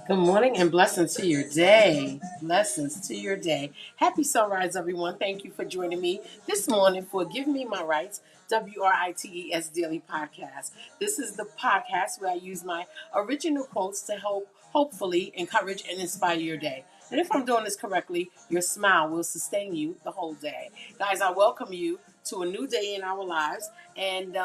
Good morning and blessings to your day. Blessings to your day. Happy sunrise, everyone. Thank you for joining me this morning for Give Me My Rights, WRITES Daily Podcast. This is the podcast where I use my original quotes to help, hopefully, encourage and inspire your day. And if I'm doing this correctly, your smile will sustain you the whole day. Guys, I welcome you to a new day in our lives. And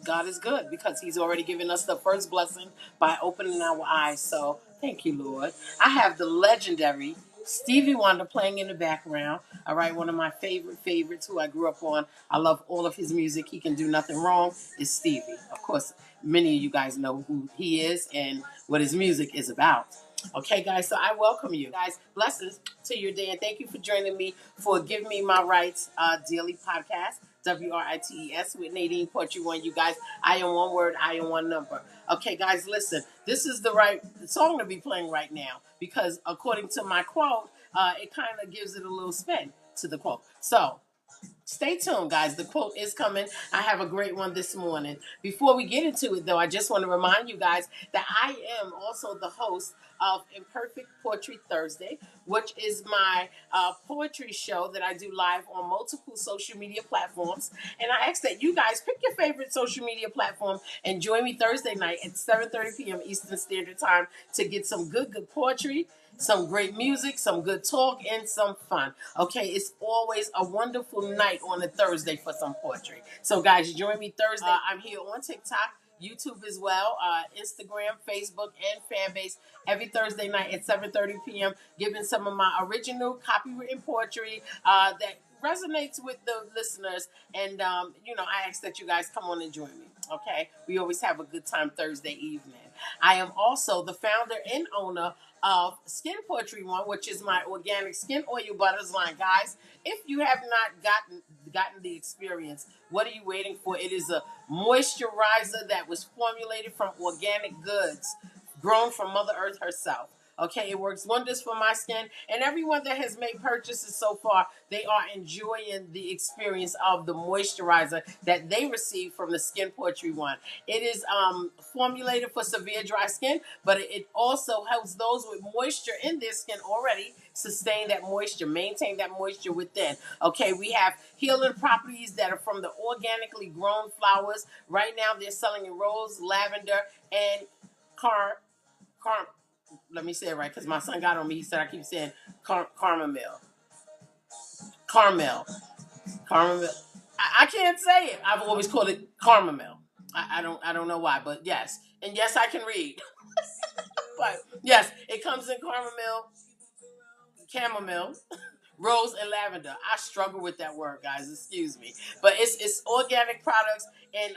God is good because He's already given us the first blessing by opening our eyes. So thank you, Lord. I have the legendary Stevie Wonder playing in the background. All right, one of my favorites who I grew up on. I love all of his music. He can do nothing wrong. Is Stevie. Of course, many of you guys know who he is and what his music is about. Okay, guys, so I welcome you guys. Blessings to your day, and thank you for joining me for Give Me My Rights daily podcast. WRITES with Nadine Poetry One. You guys, I am one word, I am one number. Okay, guys, listen. This is the right song to be playing right now because according to my quote, it kind of gives it a little spin to the quote. So stay tuned, guys. The quote is coming. I have a great one this morning. Before we get into it, though, I just want to remind you guys that I am also the host of Imperfect Poetry Thursday, which is my poetry show that I do live on multiple social media platforms. And I ask that you guys pick your favorite social media platform and join me Thursday night at 7:30 p.m. Eastern Standard Time to get some good poetry, some great music, some good talk, and some fun. Okay, it's always a wonderful night on a Thursday for some poetry. So, guys, join me Thursday. I'm here on TikTok, YouTube as well, Instagram, Facebook, and Fanbase every Thursday night at 7:30 p.m. Giving some of my original copywritten poetry that resonates with the listeners. And I ask that you guys come on and join me. Okay, we always have a good time Thursday evening. I am also the founder and owner of Skin Poetry One, which is my organic skin oil butters line. Guys, if you have not gotten the experience, what are you waiting for? It is a moisturizer that was formulated from organic goods grown from Mother Earth herself. Okay, it works wonders for my skin, and everyone that has made purchases so far, they are enjoying the experience of the moisturizer that they receive from the Skin Poetry One. It is formulated for severe dry skin, but it also helps those with moisture in their skin already sustain that moisture, maintain that moisture within. Okay, we have healing properties that are from the organically grown flowers. Right now, they're selling in rose, lavender, and car car let me say it right because my son got on me. He said I keep saying caramel. Caramel. Caramel. I can't say it. I've always called it caramel. I don't know why, but yes. And yes, I can read. But yes, it comes in caramel, chamomile, rose, and lavender. I struggle with that word, guys. Excuse me, but it's organic products, and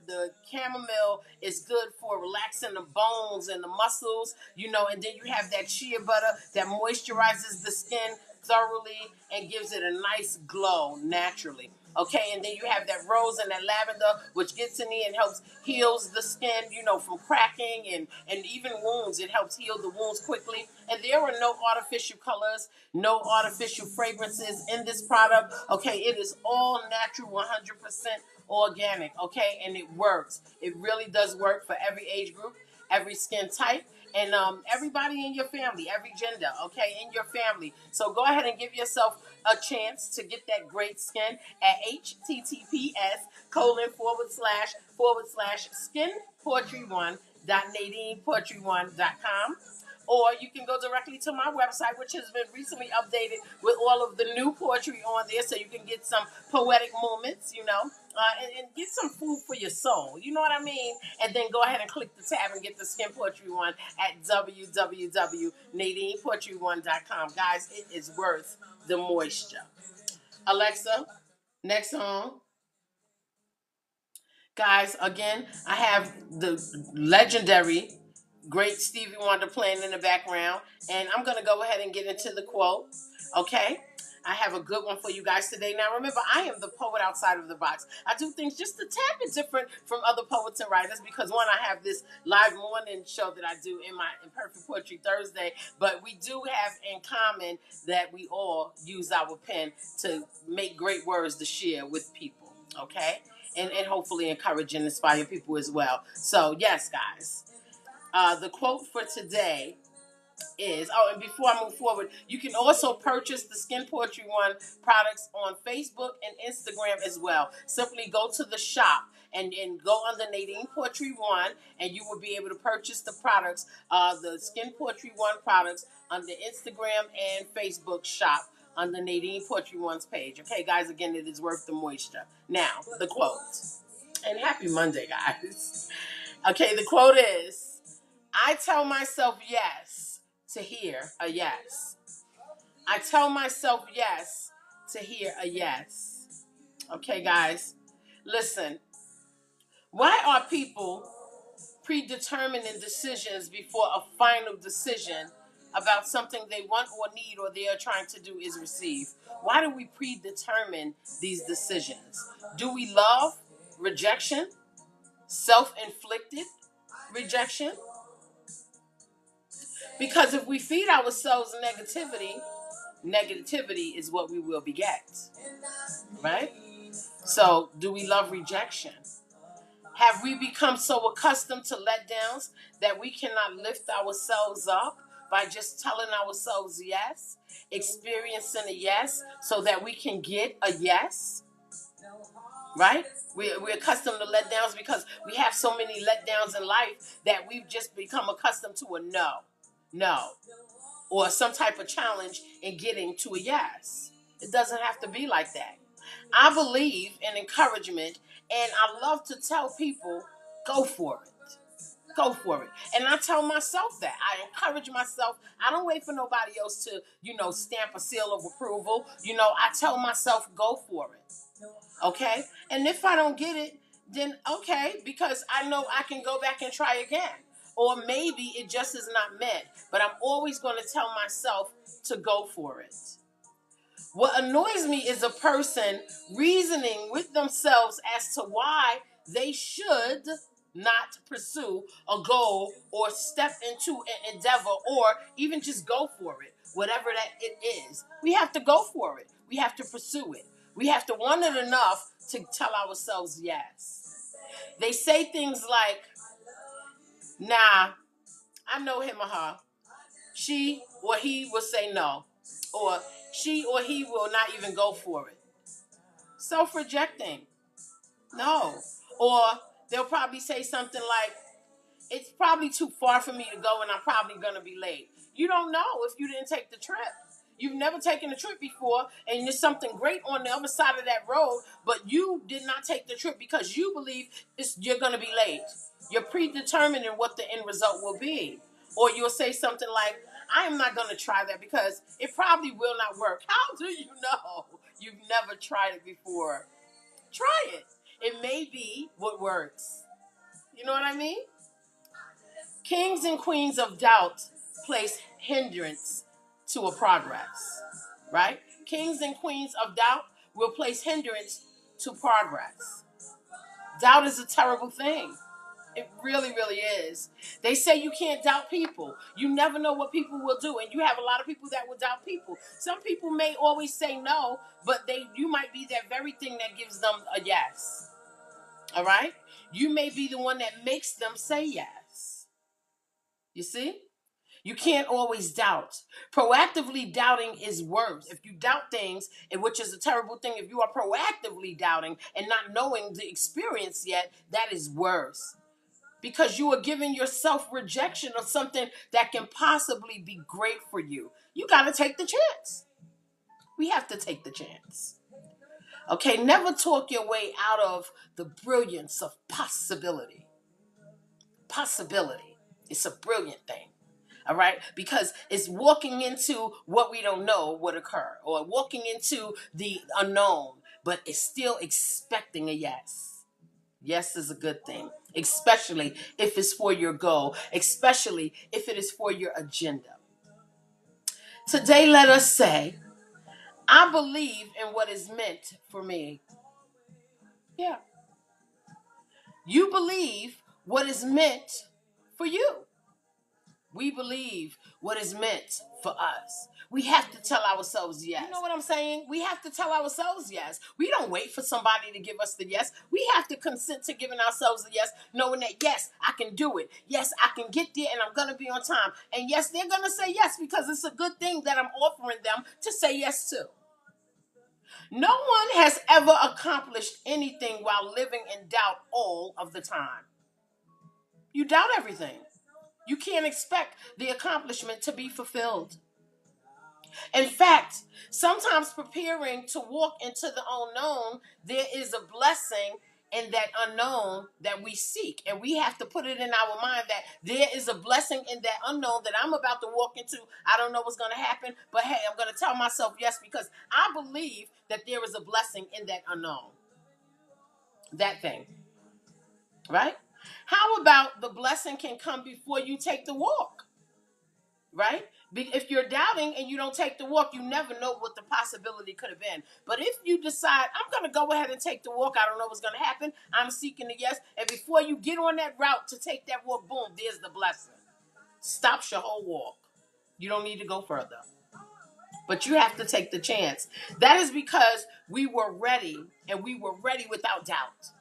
the chamomile is good for relaxing the bones and the muscles, And then you have that shea butter that moisturizes the skin thoroughly and gives it a nice glow naturally. Okay, and then you have that rose and that lavender, which gets in there and helps heals the skin, from cracking and even wounds. It helps heal the wounds quickly. And there are no artificial colors, no artificial fragrances in this product. Okay, it is all natural, 100% organic. Okay, and it works. It really does work for every age group, every skin type, and everybody in your family, every gender, okay, in your family. So go ahead and give yourself a chance to get that great skin at https:// skin poetry one .nadinepoetry1.com, or you can go directly to my website, which has been recently updated with all of the new poetry on there, so you can get some poetic moments, and get some food for your soul. You know what I mean? And then go ahead and click the tab and get the Skin Poetry One at www.nadinepoetry1.com. Guys, it is worth the moisture. Alexa, next song. Guys, again, I have the legendary, great Stevie Wonder playing in the background, and I'm going to go ahead and get into the quote, okay? I have a good one for you guys today. Now, remember, I am the poet outside of the box. I do things just a tad bit different from other poets and writers because, one, I have this live morning show that I do in my Imperfect Poetry Thursday, but we do have in common that we all use our pen to make great words to share with people, okay? And hopefully encourage and inspire people as well. So, yes, guys. The quote for today is, oh, and before I move forward, you can also purchase the Skin Poetry One products on Facebook and Instagram as well. Simply go to the shop and go under Nadine Poetry One, and you will be able to purchase the products, the Skin Poetry One products, under Instagram and Facebook shop under Nadine Poetry One's page. Okay, guys, again, it is worth the moisture. Now, the quote. And happy Monday, guys. Okay, the quote is, I tell myself yes to hear a yes. I tell myself yes to hear a yes. Okay, guys, listen. Why are people predetermining decisions before a final decision about something they want or need or they are trying to do is received? Why do we predetermine these decisions? Do we love rejection? Self-inflicted rejection? Because if we feed ourselves negativity is what we will beget. Right? So, do we love rejection? Have we become so accustomed to letdowns that we cannot lift ourselves up by just telling ourselves yes, experiencing a yes, so that we can get a yes? Right? We're accustomed to letdowns because we have so many letdowns in life that we've just become accustomed to a no, or some type of challenge in getting to a yes. It doesn't have to be like that. I believe in encouragement, and I love to tell people, go for it. Go for it. And I tell myself that. I encourage myself. I don't wait for nobody else to, stamp a seal of approval. I tell myself, go for it. Okay? And if I don't get it, then okay, because I know I can go back and try again. Or maybe it just is not meant. But I'm always going to tell myself to go for it. What annoys me is a person reasoning with themselves as to why they should not pursue a goal or step into an endeavor or even just go for it, whatever that it is. We have to go for it. We have to pursue it. We have to want it enough to tell ourselves yes. They say things like, nah, I know him or her. She or he will say no. Or she or he will not even go for it. Self-rejecting. No. Or they'll probably say something like, it's probably too far for me to go and I'm probably going to be late. You don't know if you didn't take the trip. You've never taken a trip before and there's something great on the other side of that road, but you did not take the trip because you believe you're going to be late. You're predetermining what the end result will be. Or you'll say something like, I am not going to try that because it probably will not work. How do you know? You've never tried it before. Try it. It may be what works. You know what I mean? Kings and queens of doubt place hindrance to a progress, right? Kings and queens of doubt will place hindrance to progress. Doubt is a terrible thing. It really, really is. They say you can't doubt people. You never know what people will do. And you have a lot of people that will doubt people. Some people may always say no, but you might be that very thing that gives them a yes. All right? You may be the one that makes them say yes. You see? You can't always doubt. Proactively doubting is worse. If you doubt things, and which is a terrible thing, if you are proactively doubting and not knowing the experience yet, that is worse. Because you are giving yourself rejection of something that can possibly be great for you. You got to take the chance. We have to take the chance. Okay, never talk your way out of the brilliance of possibility. Possibility. It's a brilliant thing. All right? Because it's walking into what we don't know would occur, or walking into the unknown, but it's still expecting a yes. Yes is a good thing, especially if it's for your goal, especially if it is for your agenda. Today, let us say, I believe in what is meant for me. Yeah. You believe what is meant for you. We believe what is meant for us. We have to tell ourselves yes. You know what I'm saying? We have to tell ourselves yes. We don't wait for somebody to give us the yes. We have to consent to giving ourselves the yes, knowing that yes, I can do it. Yes, I can get there and I'm going to be on time. And yes, they're going to say yes because it's a good thing that I'm offering them to say yes to. No one has ever accomplished anything while living in doubt all of the time. You doubt everything. You can't expect the accomplishment to be fulfilled. In fact, sometimes preparing to walk into the unknown, there is a blessing in that unknown that we seek. And we have to put it in our mind that there is a blessing in that unknown that I'm about to walk into. I don't know what's going to happen, but hey, I'm going to tell myself yes because I believe that there is a blessing in that unknown. That thing, right? How about the blessing can come before you take the walk, right? If you're doubting and you don't take the walk, you never know what the possibility could have been. But if you decide, I'm going to go ahead and take the walk, I don't know what's going to happen, I'm seeking the yes, and before you get on that route to take that walk, boom, there's the blessing. Stops your whole walk. You don't need to go further. But you have to take the chance. That is because we were ready, and we were ready without doubt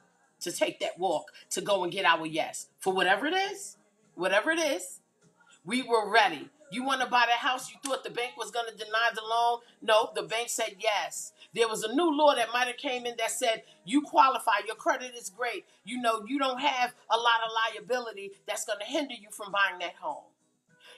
to take that walk, to go and get our yes. For whatever it is, we were ready. You want to buy the house, you thought the bank was going to deny the loan. No, the bank said yes. There was a new law that might have came in that said you qualify, your credit is great. You know, you don't have a lot of liability that's going to hinder you from buying that home.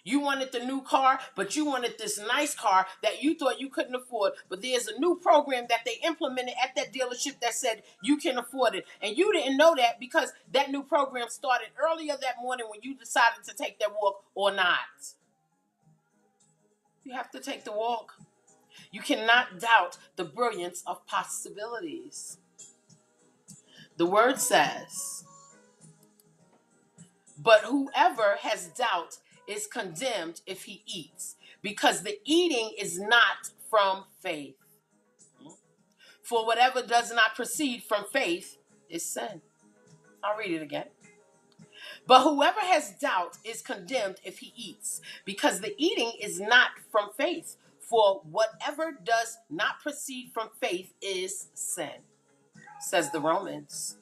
You wanted the new car, but you wanted this nice car that you thought you couldn't afford. But there's a new program that they implemented at that dealership that said you can afford it. And you didn't know that because that new program started earlier that morning when you decided to take that walk or not. You have to take the walk. You cannot doubt the brilliance of possibilities. The word says, but whoever has doubt is condemned if he eats, because the eating is not from faith. For whatever does not proceed from faith is sin. I'll read it again. But whoever has doubt is condemned if he eats, because the eating is not from faith. For whatever does not proceed from faith is sin, says the Romans.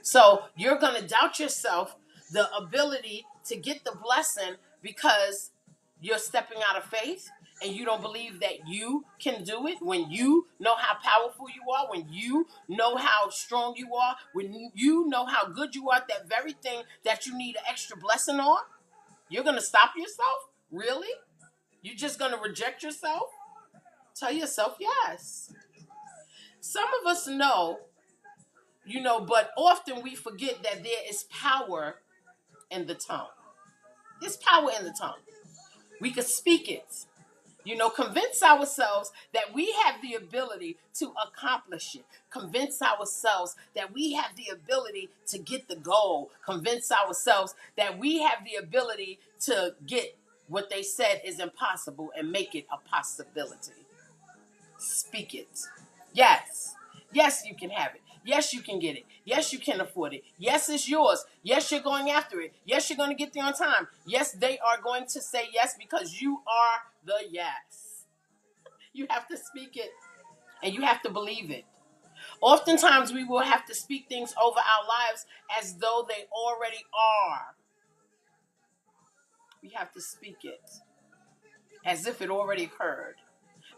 So you're going to doubt yourself, the ability to get the blessing, because you're stepping out of faith and you don't believe that you can do it when you know how powerful you are, when you know how strong you are, when you know how good you are at that very thing that you need an extra blessing on. You're going to stop yourself? Really? You're just going to reject yourself? Tell yourself yes. Some of us know, but often we forget that there is power in the tongue. There's power in the tongue. We could speak it. Convince ourselves that we have the ability to accomplish it. Convince ourselves that we have the ability to get the goal. Convince ourselves that we have the ability to get what they said is impossible and make it a possibility. Speak it. Yes. Yes, you can have it. Yes, you can get it. Yes, you can afford it. Yes, it's yours. Yes, you're going after it. Yes, you're going to get there on time. Yes, they are going to say yes because you are the yes. You have to speak it and you have to believe it. Oftentimes, we will have to speak things over our lives as though they already are. We have to speak it as if it already occurred.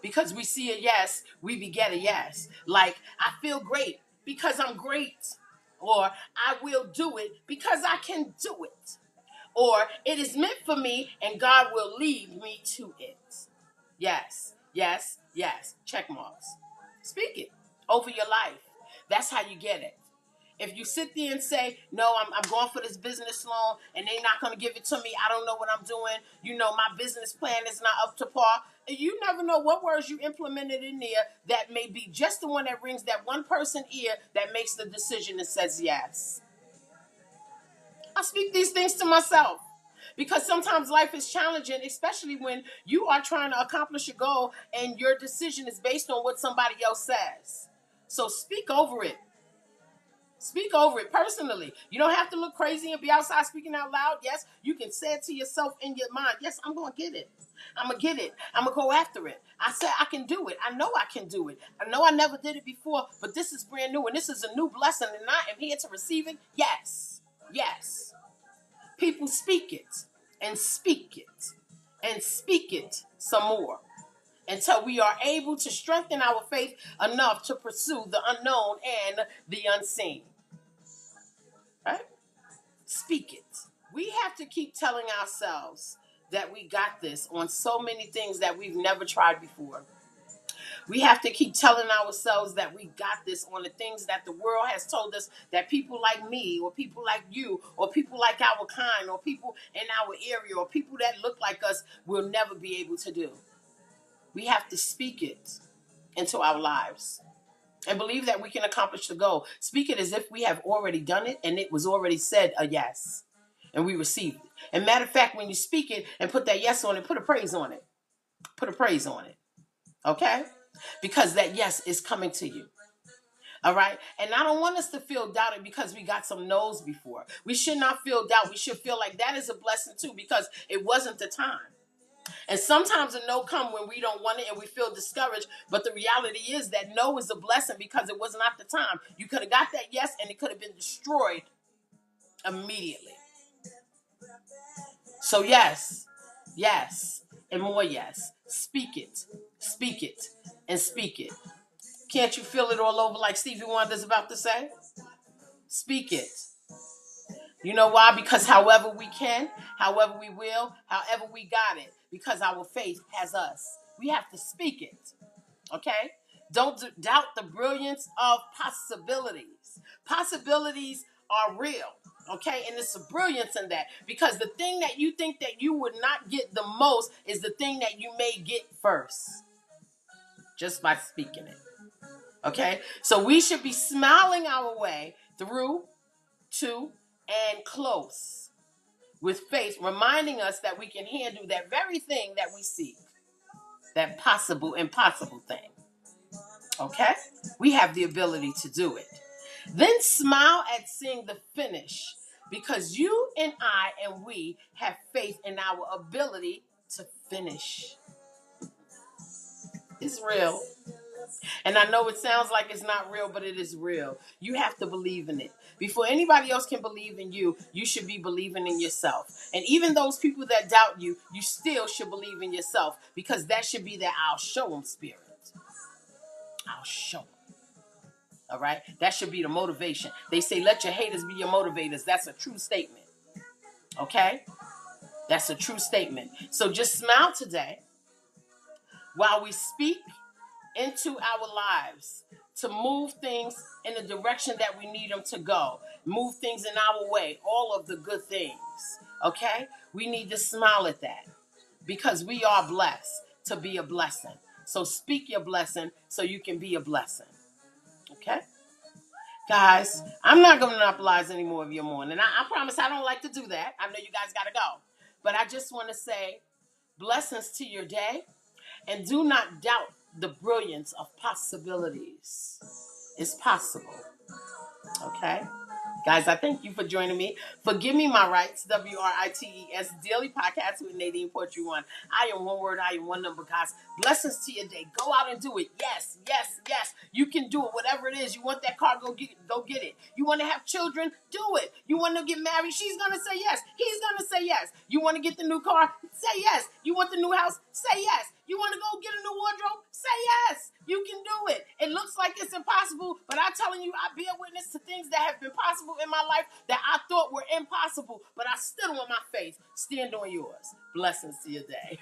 Because we see a yes, we beget a yes. Like, I feel great because I'm great. Or, I will do it because I can do it. Or, it is meant for me and God will lead me to it. Yes, yes, yes. Check marks. Speak it over your life. That's how you get it. If you sit there and say, no, I'm going for this business loan and they're not going to give it to me, I don't know what I'm doing, my business plan is not up to par. You never know what words you implemented in there that may be just the one that rings that one person ear that makes the decision and says yes. I speak these things to myself because sometimes life is challenging, especially when you are trying to accomplish a goal and your decision is based on what somebody else says. So speak over it. Speak over it personally. You don't have to look crazy and be outside speaking out loud. Yes, you can say it to yourself in your mind. Yes, I'm going to get it. I'm going to get it. I'm going to go after it. I said I can do it. I know I can do it. I know I never did it before, but this is brand new and this is a new blessing and I am here to receive it. Yes. Yes. People speak it and speak it and speak it some more until we are able to strengthen our faith enough to pursue the unknown and the unseen. Right? Speak it. We have to keep telling ourselves that we got this on so many things that we've never tried before. We have to keep telling ourselves that we got this on the things that the world has told us that people like me or people like you or people like our kind or people in our area or people that look like us will never be able to do. We have to speak it into our lives and believe that we can accomplish the goal. Speak it as if we have already done it and it was already said a yes and we received it. And matter of fact, when you speak it and put that yes on it, put a praise on it. Put a praise on it. Okay? Because that yes is coming to you. All right? And I don't want us to feel doubted because we got some no's before. We should not feel doubt. We should feel like that is a blessing too because it wasn't the time. And sometimes a no come when we don't want it and we feel discouraged. But the reality is that no is a blessing because it was not the time. You could have got that yes and it could have been destroyed immediately. So yes, yes, and more yes. Speak it, and speak it. Can't you feel it all over like Stevie Wonder's about to say? Speak it. You know why? Because however we can, however we will, however we got it, because our faith has us. We have to speak it. Okay? Don't doubt the brilliance of possibilities. Possibilities are real. Okay? And it's a brilliance in that. Because the thing that you think that you would not get the most is the thing that you may get first. Just by speaking it. Okay? So we should be smiling our way through, to, and close with faith, reminding us that we can handle that very thing that we seek. That possible, impossible thing. Okay? We have the ability to do it. Then smile at seeing the finish because you and I and we have faith in our ability to finish. It's real. And I know it sounds like it's not real, but it is real. You have to believe in it. Before anybody else can believe in you, you should be believing in yourself. And even those people that doubt you, you still should believe in yourself because that should be that I'll show them spirit. I'll show them. All right? That should be the motivation. They say, let your haters be your motivators. That's a true statement. Okay? That's a true statement. So just smile today while we speak into our lives to move things in the direction that we need them to go. Move things in our way. All of the good things. Okay? We need to smile at that because we are blessed to be a blessing. So speak your blessing so you can be a blessing. Okay? Guys, I'm not going to monopolize any more of your morning. I promise I don't like to do that. I know you guys got to go. But I just want to say blessings to your day. And do not doubt the brilliance of possibilities. It's possible. Okay? Guys, I thank you for joining me. Forgive me my rights. WRITES Daily Podcast with Nadine Poetry One. I am one word. I am one number, guys. Blessings to your day. Go out and do it. Yes, yes, yes. You can do it. Whatever it is. You want that car, go get it. Go get it. You want to have children? Do it. You want to get married? She's going to say yes. He's going to say yes. You want to get the new car? Say yes. You want the new house? Say yes. You want to go get a new wardrobe? Say yes. You can do it. It looks like it's impossible, but I'm telling you, I bear witness to things that have been possible in my life that I thought were impossible, but I stood on my faith. Stand on yours. Blessings to your day.